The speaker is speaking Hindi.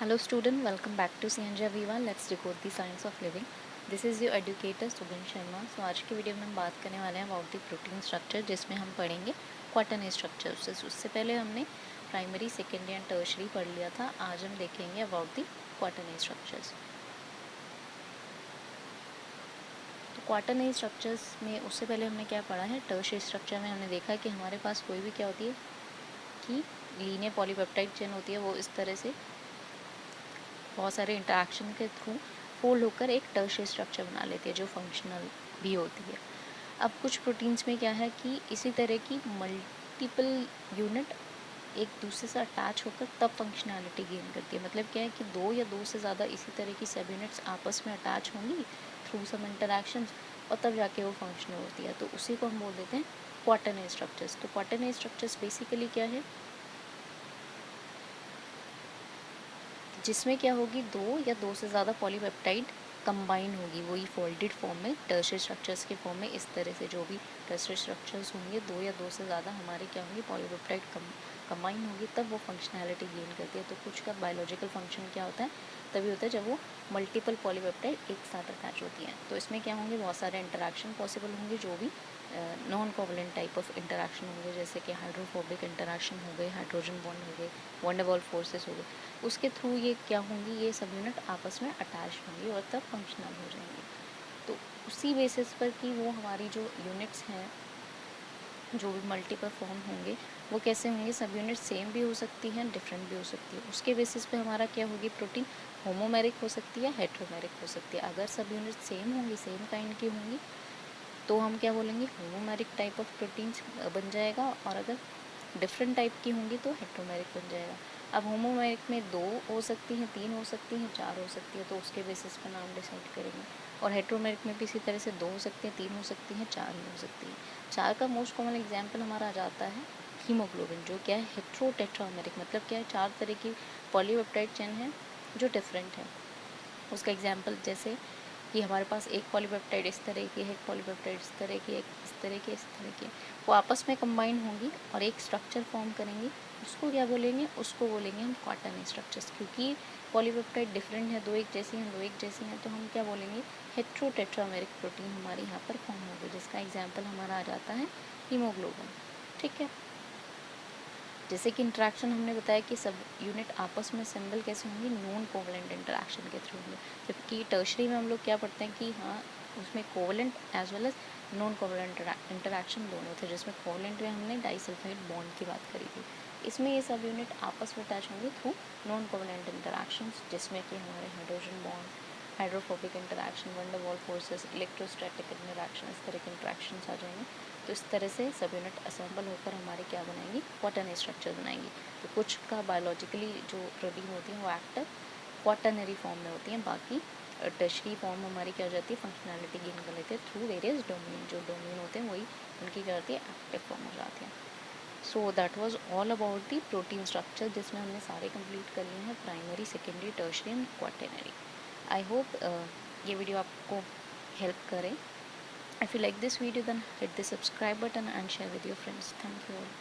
Hello student, welcome back to CNJ Viva. Let's decode the science of living. This is your educator Sugan Sharma. So आज की वीडियो में हम बात करने वाले हैं अबाउट द प्रोटीन स्ट्रक्चर, जिसमें हम पढ़ेंगे क्वाटरनरी स्ट्रक्चर. उससे पहले हमने प्राइमरी, सेकेंडरी एंड टर्शरी पढ़ लिया था. आज हम देखेंगे अबाउट द क्वाटरनरी स्ट्रक्चर्स. तो क्वाटरनरी स्ट्रक्चर्स में उससे पहले हमने क्या पढ़ा है. टर्शरी स्ट्रक्चर में हमने देखा है कि हमारे पास कोई भी क्या होती है कि लीनियर पॉलीपेप्टाइड चेन होती है. वो इस तरह से बहुत सारे इंटरेक्शन के थ्रू फोल्ड होकर एक टर्शरी स्ट्रक्चर बना लेती है जो फंक्शनल भी होती है. अब कुछ प्रोटीन्स में क्या है कि इसी तरह की मल्टीपल यूनिट एक दूसरे से अटैच होकर तब फंक्शनैलिटी गेन करती है. मतलब क्या है कि दो या दो से ज़्यादा इसी तरह की सब यूनिट्स आपस में अटैच होंगी थ्रू सम इंटरेक्शन और तब जाके वो फंक्शनल होती है. तो उसी को हम बोल देते हैं क्वाटरनरी स्ट्रक्चर्स. तो क्वाटरनरी स्ट्रक्चर्स बेसिकली क्या है, जिसमें क्या होगी दो या दो से ज़्यादा पॉलीपेप्टाइड कंबाइन होगी वही फोल्डेड फॉर्म में टर्शरी स्ट्रक्चर्स के फॉर्म में. इस तरह से जो भी टर्शरी स्ट्रक्चर्स होंगे दो या दो से ज़्यादा हमारे क्या होंगे पॉलीपेप्टाइड कंबाइन होगी तब वो फंक्शनैलिटी गेन करती है. तो कुछ का बायोलॉजिकल फंक्शन क्या होता है, तभी होता है जब वो मल्टीपल पॉलीपेप्टाइड एक साथ अटैच होती हैं. तो इसमें क्या होंगे बहुत सारे इंटरेक्शन पॉसिबल होंगे जो भी non covalent type of interaction होंगे, जैसे कि हाइड्रोफोबिक इंटरेक्शन हो गए, हाइड्रोजन बॉन्ड हो गए, वंडरवॉल फोर्सेस हो गए. उसके थ्रू ये क्या होंगी, ये सब यूनिट आपस में अटैच होंगी और तब फंक्शनल हो जाएंगे. तो उसी बेसिस पर कि वो हमारी जो यूनिट्स हैं जो भी मल्टीपल फॉर्म होंगे वो कैसे होंगे, सब यूनिट सेम भी हो सकती हैं, डिफरेंट भी हो सकती है. उसके बेसिस पे हमारा क्या होगी प्रोटीन होमोमेरिक हो सकती है, हेट्रोमेरिक हो सकती है. अगर सब यूनिट सेम होंगी, सेम काइंड की होंगी, तो हम क्या बोलेंगे होमोमेरिक टाइप ऑफ प्रोटीन्स बन जाएगा. और अगर डिफरेंट टाइप की होंगी तो हेट्रोमेरिक बन जाएगा. अब होमोमेरिक में दो हो सकती हैं, तीन हो सकती हैं, चार हो सकती है, तो उसके बेसिस पर नाम डिसाइड करेंगे. और हेट्रोमेरिक में भी इसी तरह से दो हो सकती हैं, तीन हो सकती हैं, चार ही हो सकती हैं. चार का मोस्ट कॉमन एग्जाम्पल हमारा आ जाता है हीमोग्लोबिन, जो क्या है हेट्रोटेट्रामेरिक. मतलब क्या है चार तरह की पॉलीपेप्टाइड चेन है जो डिफरेंट है. उसका एग्जाम्पल जैसे कि हमारे पास एक पॉलीपेप्टाइड इस तरह की है, एक पॉलीपेप्टाइड इस तरह की, एक इस तरह की, इस तरह की, वो आपस में कंबाइन होंगी और एक स्ट्रक्चर फॉर्म करेंगी. उसको क्या बोलेंगे, उसको बोलेंगे हम क्वाटरनरी स्ट्रक्चर्स. क्योंकि पॉलीपेप्टाइड डिफरेंट है, दो एक जैसी हैं, दो एक जैसी हैं, तो हम क्या बोलेंगे हेट्रोटेट्रामेरिक प्रोटीन हमारे यहाँ पर फॉर्म होगी, जिसका एग्जाम्पल हमारा आ जाता है हीमोग्लोबिन. ठीक है. जैसे कि इंटरेक्शन हमने बताया कि सब यूनिट आपस में सिंबल कैसे होंगी, नॉन कोवलेंट इंटरेक्शन के थ्रू होंगे. जबकि टर्शरी में हम लोग क्या पढ़ते हैं कि हाँ उसमें covalent as well as non covalent interaction दोनों थे, जिसमें कोवलेंट में हमने डाइसल्फाइड बॉन्ड की बात करी थी. इसमें ये सब यूनिट आपस में अटैच होंगे थ्रू नॉन कोवलेंट इंटरेक्शन, जिसमें कि हमारे hydrogen bond, hydrophobic interaction, van der Waals forces, electrostatic interaction, इस तरह के इंटरेक्शंस आ जाएंगे. तो इस तरह से सब यूनिट असेंबल होकर हमारे क्या बनाएंगी क्वाटरनरी स्ट्रक्चर बनाएंगी. तो कुछ का बायोलॉजिकली जो प्रोटीन होती है वो एक्टिव क्वाटरनरी फॉर्म में होती हैं, बाकी टर्शरी फॉर्म हमारी क्या हो जाती है फंक्शनैलिटी गेन कर लेते हैं थ्रू वेरियस डोमेन. जो डोमेन होते हैं वही उनकी क्या होती है एक्टिव फॉर्म हो जाती हैं. So that was all about the protein structure, जिसमें हमने सारे कंप्लीट कर लिए हैं primary, secondary, tertiary and quaternary. I hope ये वीडियो आपको हेल्प करे. If you like this video, then hit the subscribe button and share with your friends. Thank you all.